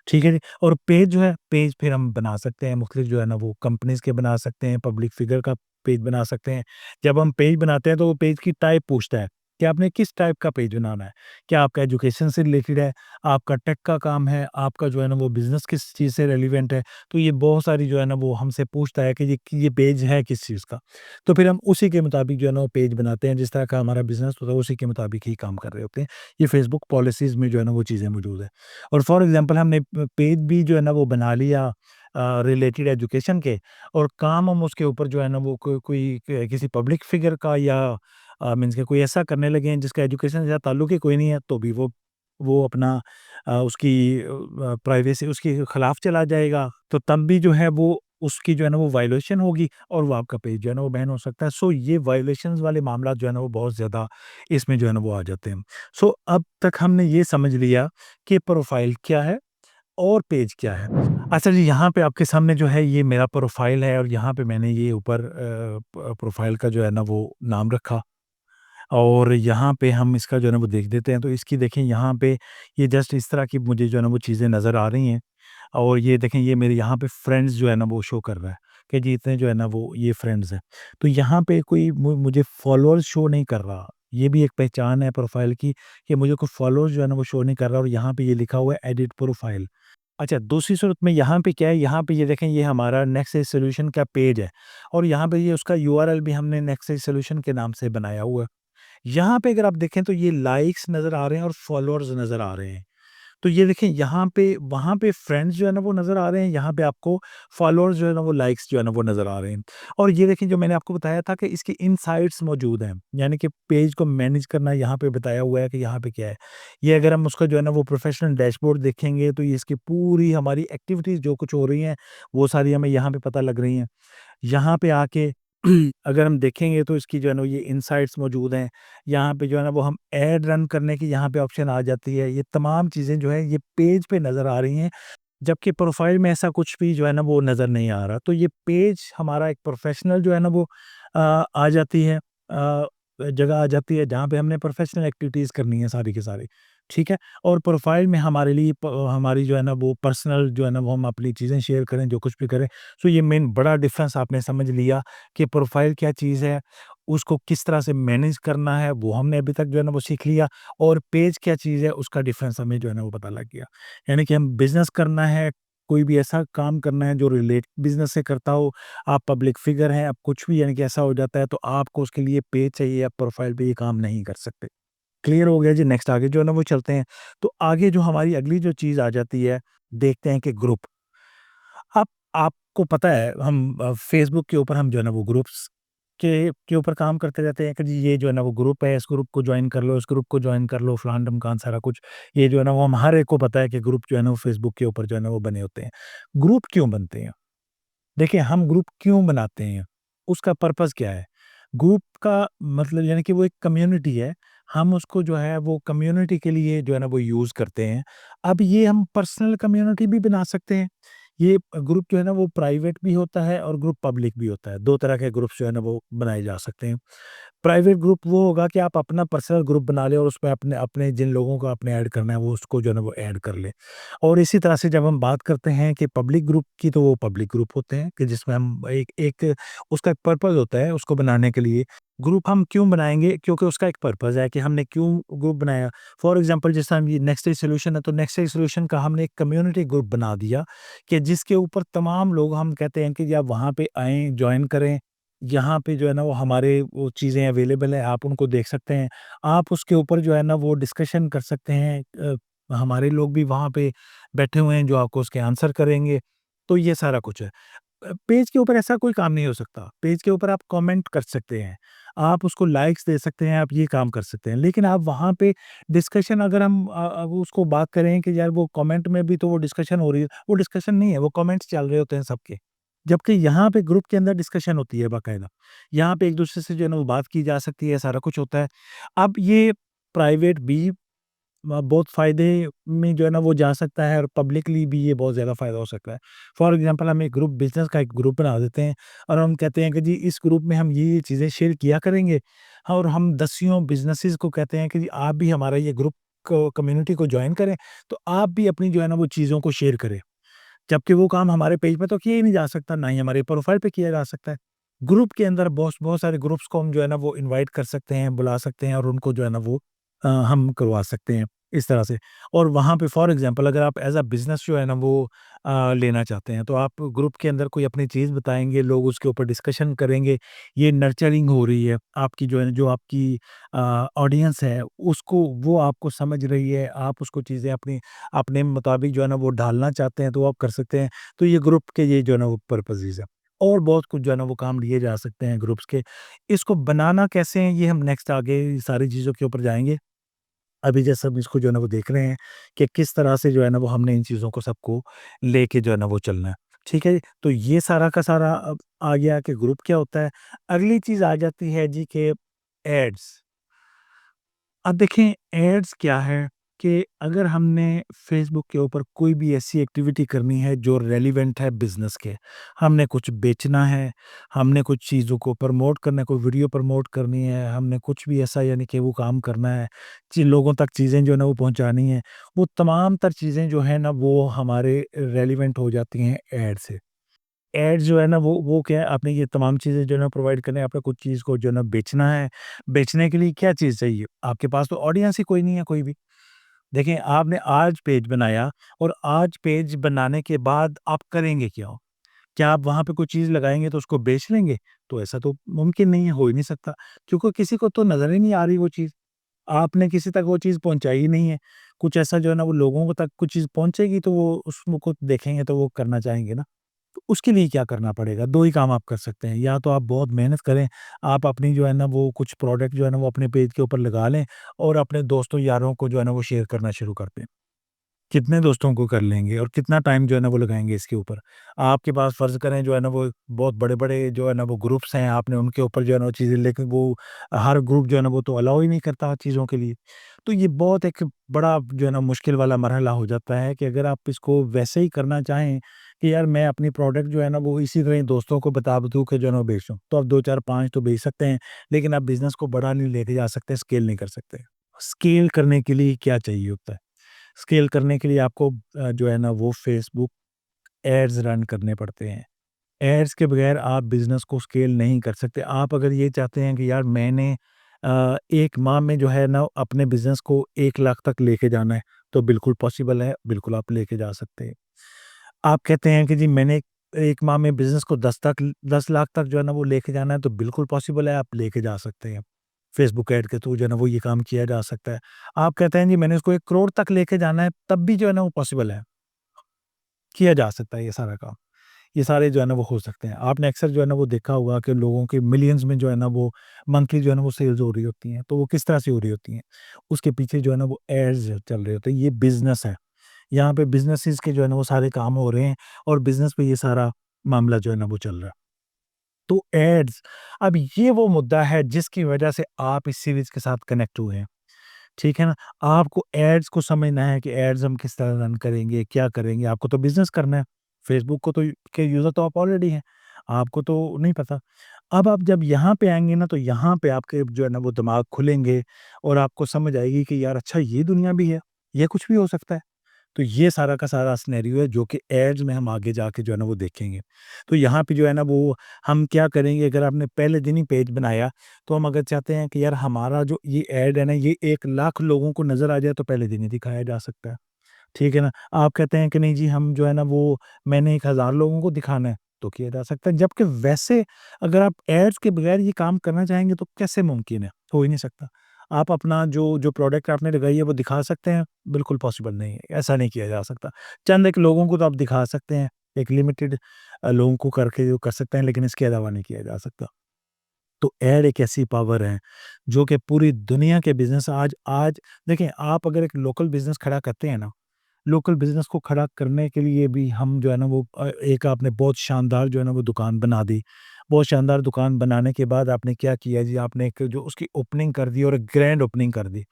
ठीक है जी। और पेज जो है, पेज फिर हम बना सकते हैं, मुख्तलिफ जो है ना वो कंपनीज़ के बना सकते हैं, पब्लिक फ़िगर का पेज बना सकते हैं। जब हम पेज बनाते हैं तो वो पेज की टाइप पूछता है कि आपने किस टाइप का पेज बनाना है। क्या आपका एजुकेशन से रिलेटेड है, आपका टेक का काम है, आपका जो है ना वो बिज़नेस किस चीज़ से रेलेवेंट है। तो ये बहुत सारी जो है ना वो हमसे पूछता है कि ये पेज है किस चीज़ का। तो फिर हम उसी के मुताबिक जो है ना वो पेज बनाते हैं, जिस तरह का हमारा बिज़नेस होता है उसी के मुताबिक ही काम कर रहे होते हैं। ये फ़ेसबुक पॉलिसीज़ में जो है ना वो चीज़ें मौजूद है। और फॉर एग्ज़ाम्पल हमने पेज भी जो है ना वो बना लिया रिलेटेड एजुकेशन के, और काम हम उसके ऊपर जो है ना वो किसी पब्लिक फिगर का या मीन्स के कोई ऐसा करने लगे हैं जिसका एजुकेशन से ताल्लुक ही कोई नहीं है, तो भी वो अपना उसकी प्राइवेसी उसके खिलाफ चला जाएगा, तो तब भी जो है वो उसकी जो है ना वो वायलेशन होगी, और वो आपका पेज जो है ना वो बैन हो सकता है। सो ये वायलेशंस वाले मामला जो है ना वो बहुत ज़्यादा इसमें जो है ना वो आ जाते हैं। सो अब तक हमने ये समझ लिया कि प्रोफ़ाइल क्या है और पेज क्या है। अच्छा जी, यहाँ पे आपके सामने जो है ये मेरा प्रोफ़ाइल है, और यहाँ पे मैंने ये ऊपर प्रोफ़ाइल का जो है ना वो नाम रखा, और यहाँ पे हम इसका जो है ना वो देख देते हैं। तो इसकी देखें यहाँ पे ये जस्ट इस तरह की मुझे जो है ना वो चीज़ें नज़र आ रही हैं, और ये देखें ये मेरे यहाँ पे फ्रेंड्स जो है ना वो शो कर रहा है कि जी इतने जो है ना वो ये फ्रेंड्स हैं। तो यहाँ पे कोई मुझे फॉलोअर्स शो नहीं कर रहा। ये भी एक पहचान है प्रोफ़ाइल की कि मुझे कोई फॉलोअर्स जो है ना वो शो नहीं कर रहा, और यहाँ पे ये लिखा हुआ है एडिट प्रोफ़ाइल। अच्छा, दूसरी सूरत में यहाँ पे क्या है, यहाँ पे ये देखें ये हमारा नेक्स्ट एज सॉल्यूशन का पेज है, और यहाँ पे ये उसका यूआरएल भी हमने नेक्स्ट एज सॉल्यूशन के नाम से बनाया हुआ है। यहाँ पे अगर आप देखें तो ये लाइक्स नज़र आ रहे हैं और फॉलोअर्स नज़र आ रहे हैं। तो ये देखें यहाँ पे वहाँ पे फ्रेंड्स जो है ना वो नज़र आ रहे हैं, यहाँ पे आपको फॉलोअर्स जो है ना वो लाइक्स जो है ना वो नज़र आ रहे हैं। और ये देखें जो मैंने आपको बताया था कि इसकी इनसाइट्स मौजूद हैं, यानी कि पेज को मैनेज करना यहाँ पे बताया हुआ है कि यहाँ पे क्या है। ये अगर हम उसका जो है ना वो प्रोफेशनल डैशबोर्ड देखेंगे तो ये इसकी पूरी हमारी एक्टिविटीज़ जो कुछ हो रही हैं, वो सारी हमें यहाँ पे पता लग रही हैं। यहाँ पे आके अगर हम देखेंगे तो इसकी जो है ना ये इनसाइट्स मौजूद हैं। यहाँ पे जो है ना वो हम ऐड रन करने की यहाँ पे ऑप्शन आ जाती है। ये तमाम चीज़ें जो है ये पेज पे नज़र आ रही हैं, जबकि प्रोफ़ाइल में ऐसा कुछ भी जो है ना वो नज़र नहीं आ रहा। तो ये पेज हमारा एक प्रोफ़ेशनल जो है ना वो आ जाती है। जगह आ जाती है जहाँ पे हमने प्रोफ़ेशनल एक्टिविटीज़ करनी है सारी की सारी, ठीक है? और प्रोफ़ाइल में हमारे लिए हमारी जो है ना वो पर्सनल जो है ना वो हम अपनी चीज़ें शेयर करें, जो कुछ भी करें। सो ये मेन बड़ा डिफ़रेंस आपने समझ लिया कि प्रोफ़ाइल क्या चीज़ है, उसको किस तरह से मैनेज करना है, वो हमने अभी तक जो है ना वो सीख लिया, और पेज क्या चीज़ है, उसका डिफ़रेंस हमें जो है ना वो पता लग गया। यानी कि हम बिज़नेस करना है, कोई भी ऐसा काम करना है जो रिलेट बिज़नेस से करता हो, आप पब्लिक फ़िगर हैं, आप कुछ भी यानी कि ऐसा हो जाता है, तो आपको उसके लिए पेज चाहिए, आप प्रोफ़ाइल पे ये काम नहीं कर सकते। क्लियर हो गया जी, नेक्स्ट आगे जो है ना वो चलते हैं। तो आगे जो हमारी अगली जो चीज़ आ जाती है, देखते हैं कि ग्रुप। आप आपको पता है हम फ़ेसबुक के ऊपर हम जो है ना वो ग्रुप्स के ऊपर काम करते रहते हैं कि जी ये जो है ना वो ग्रुप है, इस ग्रुप को जॉइन कर लो, इस ग्रुप को जॉइन कर लो, फलान-ढिमकान सारा कुछ। ये जो है ना वो हम हर एक को पता है कि ग्रुप जो है ना वो फ़ेसबुक के ऊपर जो है ना वो बने होते हैं। ग्रुप क्यों बनते हैं? देखिए, हम ग्रुप क्यों बनाते हैं? उसका पर्पज़ क्या है? ग्रुप का मतलब यानी कि वो एक कम्युनिटी है, हम उसको जो है वो कम्युनिटी के लिए जो है ना वो यूज़ करते हैं। अब ये हम पर्सनल कम्युनिटी भी बना सकते हैं। ये ग्रुप जो है ना वो प्राइवेट भी होता है और ग्रुप पब्लिक भी होता है। 2 तरह के ग्रुप्स जो है ना वो बनाए जा सकते हैं। प्राइवेट ग्रुप वो होगा कि आप अपना पर्सनल ग्रुप बना लें और उसमें अपने अपने जिन लोगों को आपने ऐड करना है वो उसको जो है ना वो ऐड कर लें। और इसी तरह से जब हम बात करते हैं कि पब्लिक ग्रुप की, तो वो पब्लिक ग्रुप होते हैं कि जिसमें हम एक एक उसका एक पर्पज़ होता है उसको बनाने के लिए। ग्रुप हम क्यों बनाएँगे? क्योंकि उसका एक पर्पज़ है कि हमने क्यों ग्रुप बनाया। फॉर एग्ज़ाम्पल जैसे हम ये नेक्स्ट डे सॉल्यूशन है, तो नेक्स्ट डे सॉल्यूशन का हमने एक कम्युनिटी ग्रुप बना दिया कि जिसके ऊपर तमाम लोग हम कहते हैं कि जी आप वहाँ पे आएँ, जॉइन करें। यहाँ पे जो है ना वो हमारे वो चीज़ें अवेलेबल हैं, आप उनको देख सकते हैं। आप उसके ऊपर जो है ना वो डिस्कशन कर सकते हैं। हमारे लोग भी वहाँ पे बैठे हुए हैं जो आपको उसके आंसर करेंगे। तो ये सारा कुछ है। पेज के ऊपर ऐसा कोई काम नहीं हो सकता। पेज के ऊपर आप कमेंट कर सकते हैं, आप उसको लाइक्स दे सकते हैं, आप ये काम कर सकते हैं। लेकिन आप वहाँ पे डिस्कशन अगर हम अब उसको बात करें कि यार वो कमेंट में भी तो वो डिस्कशन हो रही है, वो डिस्कशन नहीं है, वो कमेंट्स चल रहे होते हैं सबके। जबकि यहाँ पे ग्रुप के अंदर डिस्कशन होती है बाकायदा। यहाँ पे एक-दूसरे से जो है ना वो बात की जा सकती है, सारा कुछ होता है। अब ये प्राइवेट भी बहुत फ़ायदे में जो है ना वो जा सकता है और पब्लिकली भी ये बहुत ज़्यादा फ़ायदा हो सकता है। फॉर एग्ज़ाम्पल हम एक ग्रुप बिज़नेस का एक ग्रुप बना देते हैं और हम कहते हैं कि जी इस ग्रुप में हम ये चीज़ें शेयर किया करेंगे। हाँ, और हम दसियों बिज़नेसेस को कहते हैं कि जी आप भी हमारा ये ग्रुप को कम्युनिटी को जॉइन करें, तो आप भी अपनी जो है ना वो चीज़ों को शेयर करें। जबकि वो काम हमारे पेज पे तो किया ही नहीं जा सकता, ना ही हमारे प्रोफ़ाइल पे किया जा सकता है। ग्रुप के अंदर बहुत बहुत सारे ग्रुप्स को हम जो है ना वो इनवाइट कर सकते हैं, बुला सकते हैं और उनको जो है ना वो हम करवा सकते हैं, इस तरह से। और वहाँ पे फॉर एग्ज़ाम्पल अगर आप एज़ अ बिज़नेस जो है ना वो लेना चाहते हैं, तो आप ग्रुप के अंदर कोई अपनी चीज़ बताएँगे, लोग उसके ऊपर डिस्कशन करेंगे, ये नर्चरिंग हो रही है, आपकी जो है जो आपकी ऑडियंस है, उसको वो आपको समझ रही है, आप उसको चीज़ें अपनी अपने मुताबिक जो है ना वो ढालना चाहते हैं, तो आप कर सकते हैं। तो ये ग्रुप के ये जो है ना वो पर्पसेज़ हैं। और बहुत कुछ जो है ना वो काम लिए जा सकते हैं ग्रुप्स के। इसको बनाना कैसे है, ये हम नेक्स्ट आगे सारी चीज़ों के ऊपर जाएँगे। अभी जैसे हम इसको जो है ना वो देख रहे हैं कि किस तरह से जो है ना वो हमने इन चीज़ों को सबको लेके जो है ना वो चलना है। ठीक है जी? तो ये सारा का सारा अब आ गया कि ग्रुप क्या होता है। अगली चीज़ आ जाती है जी कि एड्स। अब देखें एड्स क्या है कि अगर हमने फ़ेसबुक के ऊपर कोई भी ऐसी एक्टिविटी करनी है जो रेलेवेंट है बिज़नेस के, हमने कुछ बेचना है, हमने कुछ चीज़ों को प्रमोट करना है, कोई वीडियो प्रमोट करनी है, हमने कुछ भी ऐसा यानी कि वो काम करना है, लोगों तक चीज़ें जो है ना वो पहुँचानी है, वो तमाम तर चीज़ें जो है ना वो हमारे रेलेवेंट हो जाती हैं ऐड से। एड्स जो है ना वो क्या है, आपने ये तमाम चीज़ें जो है ना प्रोवाइड करनी है, आपने कुछ चीज़ को जो है ना बेचना है। बेचने के लिए क्या चीज़ चाहिए? आपके पास तो ऑडियंस ही कोई नहीं है कोई भी। देखें आपने आज पेज बनाया और आज पेज बनाने के बाद आप करेंगे क्या? क्या आप वहाँ पे कोई चीज़ लगाएँगे तो उसको बेच लेंगे? तो ऐसा तो मुमकिन नहीं है, हो ही नहीं सकता क्योंकि किसी को तो नज़र ही नहीं आ रही वो चीज़। आपने किसी तक वो चीज़ पहुँचाई ही नहीं है। कुछ ऐसा जो है ना वो लोगों को तक कुछ चीज़ पहुँचेगी तो वो उसको देखेंगे तो वो करना चाहेंगे ना। तो उसके लिए क्या करना पड़ेगा? 2 ही काम आप कर सकते हैं, या तो आप बहुत मेहनत करें, आप अपनी जो है ना वो कुछ प्रोडक्ट जो है ना वो अपने पेज के ऊपर लगा लें और अपने दोस्तों यारों को जो है ना वो शेयर करना शुरू कर दें। कितने दोस्तों को कर लेंगे और कितना टाइम जो है ना वो लगाएँगे इसके ऊपर? आपके पास फ़र्ज़ करें जो है ना वो बहुत बड़े-बड़े जो है ना वो ग्रुप्स हैं, आपने उनके ऊपर जो है ना वो चीज़ें, लेकिन वो हर ग्रुप जो है ना वो तो अलाउ ही नहीं करता चीज़ों के लिए। तो ये बहुत एक बड़ा जो है ना मुश्किल वाला मरहला हो जाता है कि अगर आप इसको वैसे ही करना चाहें कि यार मैं अपनी प्रोडक्ट जो है ना वो इसी तरह ही दोस्तों को बता दूँ कि जो है ना वो बेच दूँ। तो आप 2, 4, 5 तो बेच सकते हैं, लेकिन आप बिज़नेस को बड़ा नहीं लेके जा सकते, स्केल नहीं कर सकते। स्केल करने के लिए क्या चाहिए होता है? स्केल करने के लिए आपको जो है ना वो फेसबुक एड्स रन करने पड़ते हैं। एड्स के बगैर आप बिज़नेस को स्केल नहीं कर सकते। आप अगर ये चाहते हैं कि यार मैंने 1 माह में जो है ना अपने बिज़नेस को 1 लाख तक लेके जाना है, तो बिल्कुल पॉसिबल है, बिल्कुल आप लेके जा सकते हैं। आप कहते हैं कि जी मैंने 1 माह में बिज़नेस को 10 लाख तक जो है ना वो लेके जाना है, तो बिल्कुल पॉसिबल है, आप लेके जा सकते हैं। फेसबुक ऐड के थ्रू जो है ना वो ये काम किया जा सकता है। आप कहते हैं जी मैंने इसको 1 करोड़ तक लेके जाना है, तब भी जो है ना वो पॉसिबल है, किया जा सकता है ये सारा काम। ये सारे जो है ना वो हो सकते हैं। आपने अक्सर जो है ना वो देखा होगा कि लोगों के मिलियंस में जो है ना वो मंथली जो है ना वो सेल्स हो रही होती हैं। तो वो किस तरह से हो रही होती हैं? उसके पीछे जो है ना वो एड्स चल रहे होते हैं। ये बिज़नेस है। यहाँ पे बिज़नेसेस के जो है ना वो सारे काम हो रहे हैं और बिज़नेस पे ये सारा मामला जो है ना वो चल रहा है। तो एड्स, अब ये वो मुद्दा है जिसकी वजह से आप इस सीरीज़ के साथ कनेक्ट हुए हैं। ठीक है ना? आपको एड्स को समझना है कि एड्स हम किस तरह रन करेंगे, क्या करेंगे? आपको तो बिज़नेस करना है। फ़ेसबुक को तो के यूज़र तो आप ऑलरेडी हैं। आपको तो नहीं पता। अब आप जब यहाँ पे आएँगे ना, तो यहाँ पे आपके जो है ना वो दिमाग खुलेंगे और आपको समझ आएगी कि यार अच्छा ये दुनिया भी है, ये कुछ भी हो सकता है। तो ये सारा का सारा सिनेरियो है जो कि एड्स में हम आगे जाके जो है ना वो देखेंगे। तो यहाँ पे जो है ना वो हम क्या करेंगे, अगर आपने पहले दिन ही पेज बनाया, तो हम अगर चाहते हैं कि यार हमारा जो ये ऐड है ना ये 1 लाख लोगों को नज़र आ जाए, तो पहले दिन ही दिखाया जा सकता है। ठीक है ना? आप कहते हैं कि नहीं जी हम जो है ना वो मैंने 1000 लोगों को दिखाना है, तो किया जा सकता है। जबकि वैसे अगर आप एड्स के बगैर ये काम करना चाहेंगे तो कैसे मुमकिन है? हो ही नहीं सकता। आप अपना जो जो प्रोडक्ट आपने लगाई है वो दिखा सकते हैं? बिल्कुल पॉसिबल नहीं है, ऐसा नहीं किया जा सकता। चंद एक लोगों को तो आप दिखा सकते हैं, एक लिमिटेड लोगों को करके जो कर सकते हैं, लेकिन इसके अलावा नहीं किया जा सकता। तो ऐड एक ऐसी पावर है, जो कि पूरी दुनिया के बिज़नेस आज आज देखिए, आप अगर एक लोकल बिज़नेस खड़ा करते हैं ना, लोकल बिज़नेस को खड़ा करने के लिए भी हम जो है ना वो एक आपने बहुत शानदार जो है ना वो दुकान बना दी। बहुत शानदार दुकान बनाने के बाद आपने क्या किया जी, आपने एक जो उसकी ओपनिंग कर दी और एक ग्रैंड ओपनिंग कर दी।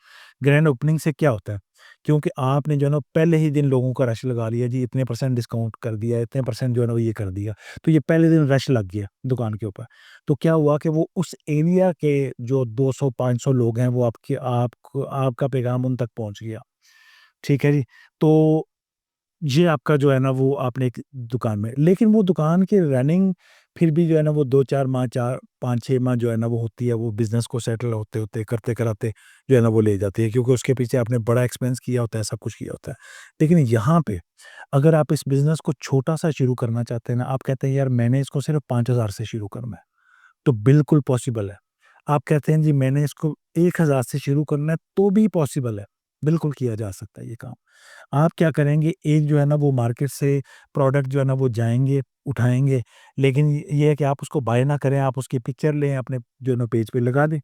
ग्रैंड ओपनिंग से क्या होता है? क्योंकि आपने जो है ना पहले ही दिन लोगों का रश लगा लिया जी, इतने परसेंट डिस्काउंट कर दिया, इतने परसेंट जो है ना वो ये कर दिया। तो ये पहले दिन रश लग गया दुकान के ऊपर। तो क्या हुआ कि वो उस एरिया के जो 200-500 लोग हैं वो आपका पैगाम उन तक पहुँच गया। ठीक है जी। तो ये आपका जो है ना वो आपने एक दुकान में, लेकिन वो दुकान की रनिंग फिर भी जो है ना वो 2-4 माह 4 5-6 माह जो है ना वो होती है, वो बिज़नेस को सेटल होते-होते, करते-कराते जो है ना वो ले जाती है, क्योंकि उसके पीछे आपने बड़ा एक्सपेंस किया होता है, सब कुछ किया होता है। लेकिन यहाँ पे अगर आप इस बिज़नेस को छोटा-सा शुरू करना चाहते हैं ना, आप कहते हैं यार मैंने इसको सिर्फ़ 5000 से शुरू करना है, तो बिल्कुल पॉसिबल है। आप कहते हैं जी मैंने इसको 1000 से शुरू करना है, तो भी पॉसिबल है। बिल्कुल किया जा सकता है ये काम। आप क्या करेंगे, एक जो है ना वो मार्केट से प्रोडक्ट जो है ना वो जाएँगे, उठाएँगे, लेकिन ये है कि आप उसको बाय ना करें, आप उसकी पिक्चर लें, अपने जो है ना पेज पे लगा दें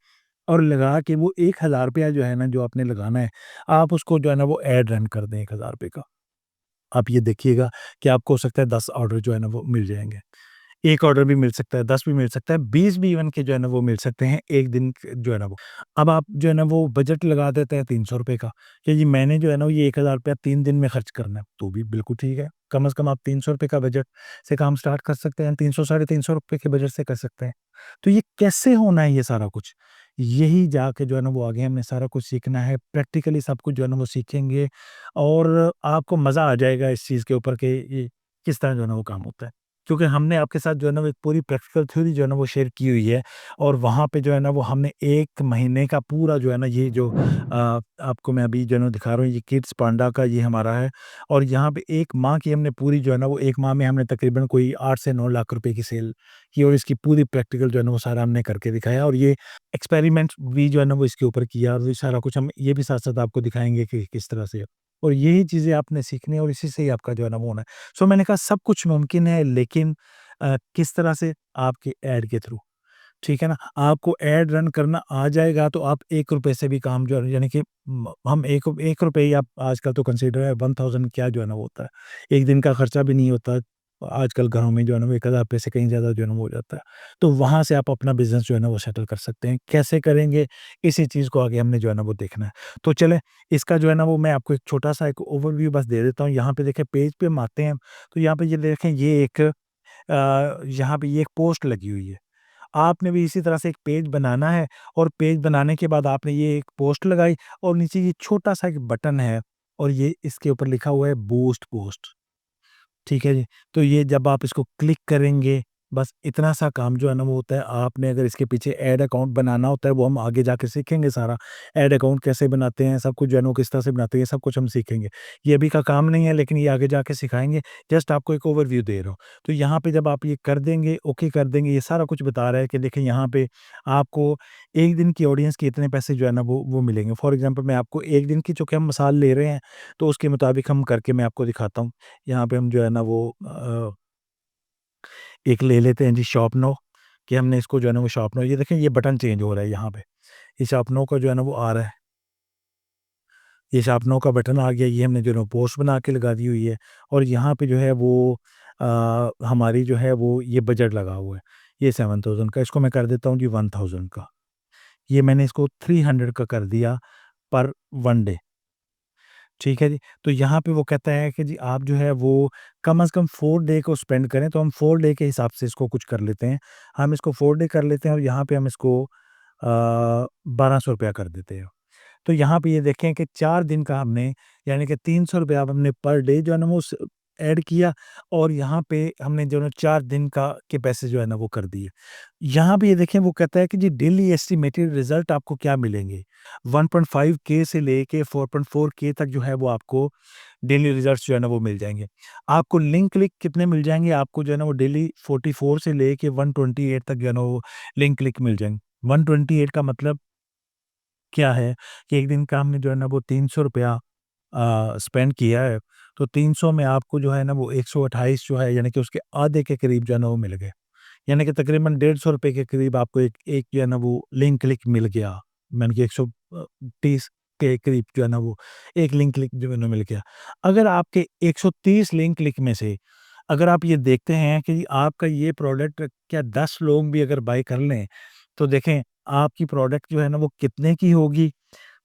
और लगा के वो ₹1000 जो है ना जो आपने लगाना है, आप उसको जो है ना वो एड रन कर दें ₹1000 का। आप ये देखिएगा कि आपको हो सकता है 10 ऑर्डर जो है ना वो मिल जाएँगे। 1 ऑर्डर भी मिल सकता है, 10 भी मिल सकता है, 20 भी इवन के जो है ना वो मिल सकते हैं, 1 दिन क जो है ना वो। अब आप जो है ना वो बजट लगा देते हैं ₹300 का, कि जी मैंने जो है ना ये ₹1000 3 दिन में खर्च करना है, तो भी बिल्कुल ठीक है। कम से कम आप ₹300 का बजट से काम स्टार्ट कर सकते हैं, 300 साढ़े ₹300 के बजट से कर सकते हैं। तो ये कैसे होना है ये सारा कुछ? यही जाके जो है ना वो आगे हमने सारा कुछ सीखना है, प्रैक्टिकली सब कुछ जो है ना वो सीखेंगे और आपको मज़ा आ जाएगा इस चीज़ के ऊपर कि ये किस तरह जो है ना वो काम होता है। क्योंकि हमने आपके साथ जो है ना वो एक पूरी प्रैक्टिकल थ्योरी जो है ना वो शेयर की हुई है और वहाँ पे जो है ना वो हमने 1 महीने का पूरा जो है ना ये जो आपको मैं अभी जो है ना दिखा रहा हूँ, ये किड्स पांडा का ये हमारा है और यहाँ पे 1 माह की हमने पूरी जो है ना वो 1 माह में हमने तकरीबन कोई 8 से 9 लाख रुपए की सेल की और इसकी पूरी प्रैक्टिकल जो है ना वो सारा हमने करके दिखाया और ये एक्सपेरिमेंट भी जो है ना वो इसके ऊपर किया और ये सारा कुछ हम ये भी साथ-साथ आपको दिखाएँगे कि किस तरह से और यही चीज़ें आपने सीखनी है और इसी से ही आपका जो है ना वो होना है। सो मैंने कहा सब कुछ मुमकिन है, लेकिन किस तरह से? आपके ऐड के थ्रू, ठीक है ना? आपको ऐड रन करना आ जाएगा तो आप ₹1 से भी काम जो है यानी कि हम ₹1 ही आप आजकल तो कंसीडर है 1000 क्या जो है ना वो होता है। 1 दिन का खर्चा भी नहीं होता। आजकल घरों में जो है ना वो 1000 रुपए से कहीं ज़्यादा जो है ना वो हो जाता है। तो वहाँ से आप अपना बिज़नेस जो है ना वो सेटल कर सकते हैं। कैसे करेंगे? इसी चीज़ को आगे हमने जो है ना वो देखना है। तो चलें इसका जो है ना वो मैं आपको एक छोटा-सा एक ओवरव्यू बस दे देता हूँ। यहाँ पे देखिए पेज पे हम आते हैं, तो यहाँ पे ये देखें ये एक यहाँ पे ये एक पोस्ट लगी हुई है। आपने भी इसी तरह से एक पेज बनाना है और पेज बनाने के बाद आपने ये एक पोस्ट लगाई और नीचे ये छोटा-सा एक बटन है और ये इसके ऊपर लिखा हुआ है बूस्ट पोस्ट। ठीक है जी। तो ये जब आप इसको क्लिक करेंगे, बस इतना सा काम जो है ना वो होता है। आपने अगर इसके पीछे ऐड अकाउंट बनाना होता है, वो हम आगे जाके सीखेंगे सारा। ऐड अकाउंट कैसे बनाते हैं, सब कुछ जो है ना वो किस तरह से बनाते हैं, ये सब कुछ हम सीखेंगे। ये अभी का काम नहीं है लेकिन ये आगे जाके सिखाएँगे। जस्ट आपको एक ओवरव्यू दे रहा हूँ। तो यहाँ पे जब आप ये कर देंगे, ओके कर देंगे, ये सारा कुछ बता रहा है कि देखिए यहाँ पे आपको 1 दिन की ऑडियंस के इतने पैसे जो है ना वो मिलेंगे। फॉर एग्ज़ाम्पल मैं आपको 1 दिन की चूँकि हम मिसाल ले रहे हैं, तो उसके मुताबिक हम करके मैं आपको दिखाता हूँ। यहाँ पे हम जो है ना वो एक ले लेते हैं जी शॉपनो कि हमने इसको जो है ना वो शॉपनो ये देखें ये बटन चेंज हो रहा है यहाँ पे। ये शॉपनो का जो है ना वो आ रहा है। ये शॉपनो का बटन आ गया, ये हमने जो है ना पोस्ट बना के लगा दी हुई है और यहाँ पे जो है वो हमारी जो है वो ये बजट लगा हुआ है। ये 7000 का इसको मैं कर देता हूँ जी 1000 का। ये मैंने इसको 300 का कर दिया पर 1 डे। ठीक है जी। तो यहाँ पे वो कहता है कि जी आप जो है वो कम से कम 4 डे को स्पेंड करें, तो हम 4 डे के हिसाब से इसको कुछ कर लेते हैं। हम इसको 4 डे कर लेते हैं और यहाँ पे हम इसको 1200 रुपया कर देते हैं। तो यहाँ पे ये देखें कि 4 दिन का हमने यानी कि 300 रुपया अब हमने पर डे जो है ना वो ऐड किया और यहाँ पे हमने जो है ना 4 दिन का के पैसे जो है ना वो कर दिए। यहाँ पे ये देखें वो कहता है कि जी डेली एस्टिमेटेड रिज़ल्ट आपको क्या मिलेंगे? 1.5 के से लेके 4.4 के तक जो है वो आपको डेली रिज़ल्ट्स जो है ना वो मिल जाएँगे। आपको लिंक क्लिक कितने मिल जाएँगे? आपको जो है ना वो डेली 44 से लेके 128 तक जो है ना वो लिंक क्लिक मिल जाएँगे। 128 का मतलब क्या है कि एक दिन का हमने जो है ना वो 300 रुपया स्पेंड किया है, तो 300 में आपको जो है ना वो 128 जो है यानी कि उसके आधे के करीब जो है ना वो मिल गए। यानी कि तकरीबन 150 रुपए के करीब आपको एक एक जो है ना वो लिंक क्लिक मिल गया। यानी कि 130 के करीब जो है ना वो एक लिंक क्लिक जो है ना मिल गया। अगर आपके 130 लिंक क्लिक में से अगर आप ये देखते हैं कि आपका ये प्रोडक्ट क्या 10 लोग भी अगर बाय कर लें, तो देखें आपकी प्रोडक्ट जो है ना वो कितने की होगी,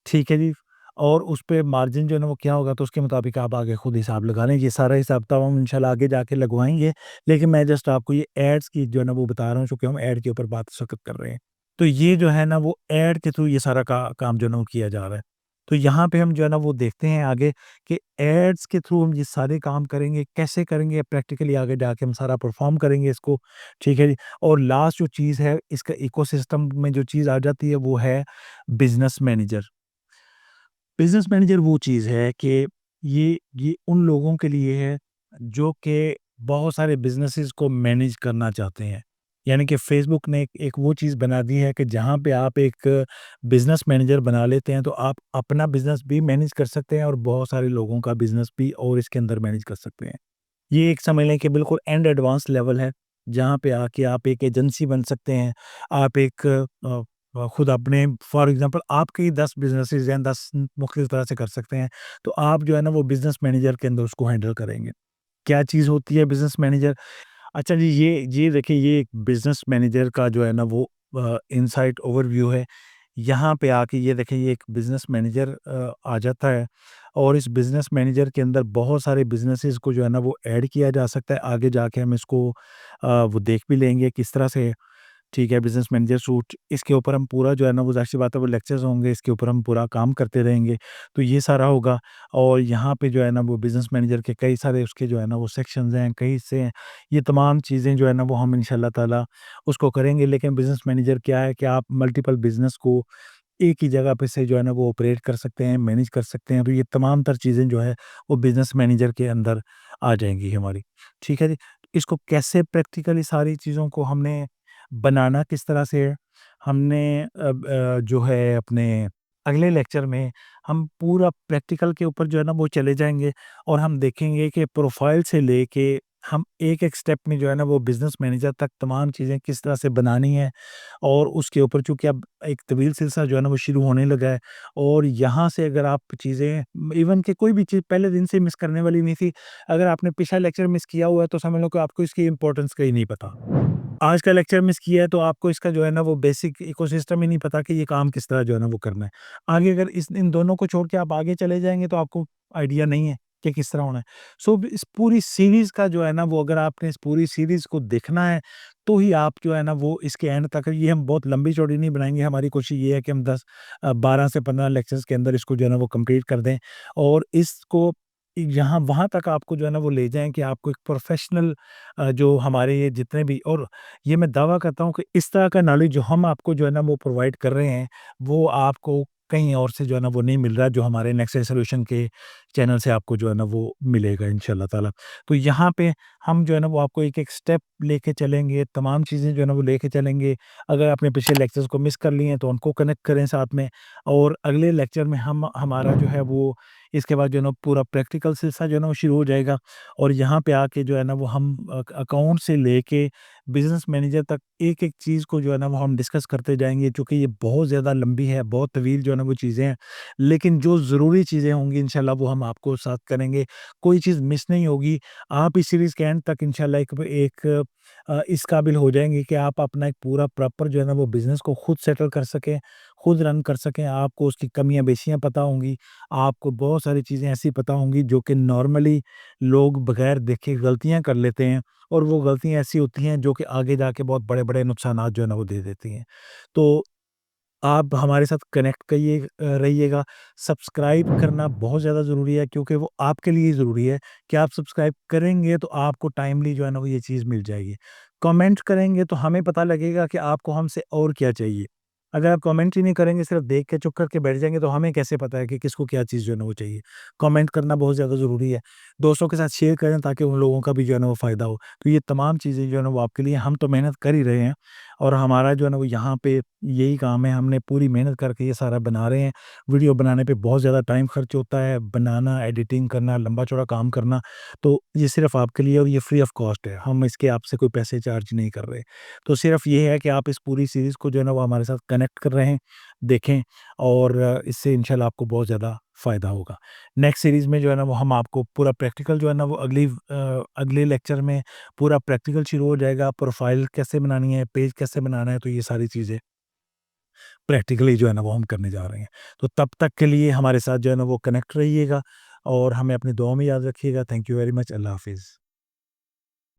ठीक है जी? और उसपे मार्जिन जो है ना वो क्या होगा तो उसके मुताबिक आप आगे खुद हिसाब लगा लें। ये सारा हिसाब-किताब हम इंशाल्लाह आगे जाके लगवाएँगे। लेकिन मैं जस्ट आपको ये एड्स की जो है ना वो बता रहा हूँ चूँकि हम एड के ऊपर बात इस वक़्त कर रहे हैं। तो ये जो है ना वो एड के थ्रू ये सारा काम जो है ना वो किया जा रहा है। तो यहाँ पे हम जो है ना वो देखते हैं आगे कि एड्स के थ्रू हम ये सारे काम करेंगे, कैसे करेंगे प्रैक्टिकली आगे जाके हम सारा परफ़ॉर्म करेंगे इसको, ठीक है जी? और लास्ट जो चीज़ है इसका इकोसिस्टम में जो चीज़ आ जाती है वो है बिज़नेस मैनेजर। बिज़नेस मैनेजर वो चीज़ है कि ये उन लोगों के लिए है जो कि बहुत सारे बिज़नेसेस को मैनेज करना चाहते हैं। यानी कि फ़ेसबुक ने एक वो चीज़ बना दी है कि जहाँ पे आप एक बिज़नेस मैनेजर बना लेते हैं तो आप अपना बिज़नेस भी मैनेज कर सकते हैं और बहुत सारे लोगों का बिज़नेस भी और इसके अंदर मैनेज कर सकते हैं। ये एक समझ लें कि बिल्कुल एंड एडवांस लेवल है, जहाँ पे आके आप एक एजेंसी बन सकते हैं। आप एक खुद अपने फॉर एग्ज़ाम्पल आपके ही 10 बिज़नेसेस हैं, 10 मुख्तलिफ तरह से कर सकते हैं। तो आप जो है ना वो बिज़नेस मैनेजर के अंदर उसको हैंडल करेंगे। क्या चीज़ होती है बिज़नेस मैनेजर? अच्छा जी, ये देखिए ये एक बिज़नेस मैनेजर का जो है ना वो इनसाइट ओवरव्यू है। यहाँ पे आके ये देखिए ये एक बिज़नेस मैनेजर आ जाता है और इस बिज़नेस मैनेजर के अंदर बहुत सारे बिज़नेसेस को जो है ना वो ऐड किया जा सकता है। आगे जाके हम इसको वो देख भी लेंगे किस तरह से ठीक है, बिज़नेस मैनेजर सूट इसके ऊपर हम पूरा जो है ना वो ज़ाहिर-सी बात है वो लेक्चर्स होंगे, इसके ऊपर हम पूरा काम करते रहेंगे। तो ये सारा होगा और यहाँ पे जो है ना वो बिज़नेस मैनेजर के कई सारे उसके जो है ना वो सेक्शंस हैं, कई हिस्से हैं। ये तमाम चीज़ें जो है ना वो हम इंशाअल्लाह ताला उसको करेंगे। लेकिन बिज़नेस मैनेजर क्या है कि आप मल्टीपल बिज़नेस को एक ही जगह पे से जो है ना वो ऑपरेट कर सकते हैं, मैनेज कर सकते हैं। तो ये तमाम तर चीज़ें जो है वो बिज़नेस मैनेजर के अंदर आ जाएँगी हमारी। ठीक है जी? इसको कैसे प्रैक्टिकली सारी चीज़ों को हमने बनाना किस तरह से है, हमने जो है अपने अगले लेक्चर में हम पूरा प्रैक्टिकल के ऊपर जो है ना वो चले जाएँगे और हम देखेंगे कि प्रोफ़ाइल से लेके हम एक-एक स्टेप में जो है ना वो बिज़नेस मैनेजर तक तमाम चीज़ें किस तरह से बनानी है और उसके ऊपर चूँकि अब एक तवील सिलसिला जो है ना वो शुरू होने लगा है और यहाँ से अगर आप चीज़ें इवन कि कोई भी चीज़ पहले दिन से मिस करने वाली नहीं थी। अगर आपने पिछला लेक्चर मिस किया हुआ है तो समझ लो कि आपको इसकी इम्पोर्टेंस का ही नहीं पता। आज का लेक्चर मिस किया है तो आपको इसका जो है ना वो बेसिक इकोसिस्टम ही नहीं पता कि ये काम किस तरह जो है ना वो करना है। आगे अगर इस इन दोनों को छोड़ के आप आगे चले जाएँगे तो आपको आइडिया नहीं है कि किस तरह होना है। सो इस पूरी सीरीज़ का जो है ना वो अगर आपने इस पूरी सीरीज़ को देखना है, तो ही आप जो है ना वो इसके एंड तक ये हम बहुत लंबी-चौड़ी नहीं बनाएँगे। हमारी कोशिश ये है कि हम 12 से 15 लेक्चर्स के अंदर इसको जो है ना वो कंप्लीट कर दें और इसको यहाँ वहाँ तक आपको जो है ना वो ले जाएँ कि आपको एक प्रोफ़ेशनल जो हमारे ये जितने भी और ये मैं दावा करता हूँ कि इस तरह का नॉलेज जो हम आपको जो है ना वो प्रोवाइड कर रहे हैं, वो आपको कहीं और से जो है ना वो नहीं मिल रहा है, जो हमारे नेक्स्ट सॉल्यूशन के चैनल से आपको जो है ना वो मिलेगा इंशाल्लाह ताला। तो यहाँ पे हम जो है ना वो आपको एक-एक स्टेप लेके चलेंगे, तमाम चीज़ें जो है ना वो लेके चलेंगे। अगर आपने पिछले लेक्चर्स को मिस कर लिए हैं तो उनको कनेक्ट करें साथ में और अगले लेक्चर में हम हमारा जो है वो इसके बाद जो है ना पूरा प्रैक्टिकल सिलसिला जो है ना वो शुरू हो जाएगा और यहाँ पे आके जो है ना वो हम अकाउंट से लेके बिज़नेस मैनेजर तक एक-एक चीज़ को जो है ना वो हम डिस्कस करते जाएँगे चूँकि ये बहुत ज़्यादा लंबी है, बहुत तवील जो है ना वो चीज़ें हैं। लेकिन जो ज़रूरी चीज़ें होंगी इंशाल्लाह वो हम आपको साथ करेंगे। कोई चीज़ मिस नहीं होगी। आप इस सीरीज़ के एंड तक इंशाल्लाह इस काबिल हो जाएँगे कि आप अपना एक पूरा प्रॉपर जो है ना वो बिज़नेस को खुद सेटल कर सकें, खुद रन कर सकें। आपको उसकी कमियाँ-पेशियाँ पता होंगी। आपको बहुत सारी चीज़ें ऐसी पता होंगी जो कि नॉर्मली लोग बगैर देखे गलतियाँ कर लेते हैं और वो गलतियाँ ऐसी होती हैं जो कि आगे जाके बहुत बड़े-बड़े नुकसानात जो है ना वो दे देती हैं। तो आप हमारे साथ कनेक्ट रहिएगा। सब्सक्राइब करना बहुत ज़्यादा ज़रूरी है क्योंकि वो आपके लिए ही ज़रूरी है कि आप सब्सक्राइब करेंगे तो आपको टाइमली जो है ना वो ये चीज़ मिल जाएगी। कमेंट करेंगे तो हमें पता लगेगा कि आपको हमसे और क्या चाहिए। अगर आप कमेंट ही नहीं करेंगे, सिर्फ़ देख के चुप करके बैठ जाएँगे तो हमें कैसे पता है कि किसको क्या चीज़ जो है ना वो चाहिए। कमेंट करना बहुत ज़्यादा ज़रूरी है। दोस्तों के साथ शेयर करें ताकि उन लोगों का भी जो है ना वो फ़ायदा हो। तो ये तमाम चीज़ें जो है ना वो आपके लिए हम तो मेहनत कर ही रहे हैं और हमारा जो है ना वो यहाँ पे यही काम है, हमने पूरी मेहनत करके ये सारा बना रहे हैं। वीडियो बनाने पे बहुत ज़्यादा टाइम खर्च होता है, बनाना, एडिटिंग करना, लंबा-चौड़ा काम करना, तो ये सिर्फ़ आपके लिए और ये फ्री ऑफ कॉस्ट है। हम इसके आपसे कोई पैसे चार्ज नहीं कर रहे। तो सिर्फ़ ये है कि आप इस पूरी सीरीज़ को जो है ना वो हमारे साथ कनेक्ट कर रहे हैं, देखें और इससे इंशाल्लाह आपको बहुत ज़्यादा फ़ायदा होगा। नेक्स्ट सीरीज़ में जो है ना वो हम आपको पूरा प्रैक्टिकल जो है ना वो अगले लेक्चर में पूरा प्रैक्टिकल शुरू हो जाएगा, प्रोफ़ाइल कैसे बनानी है, पेज कैसे बनाना है, तो ये सारी चीज़ें प्रैक्टिकली जो है ना वो हम करने जा रहे हैं। तो तब तक के लिए हमारे साथ जो है ना वो कनेक्ट रहिएगा और हमें अपनी दुआओं में याद रखिएगा। Thank you very much. अल्लाह हाफ़िज़।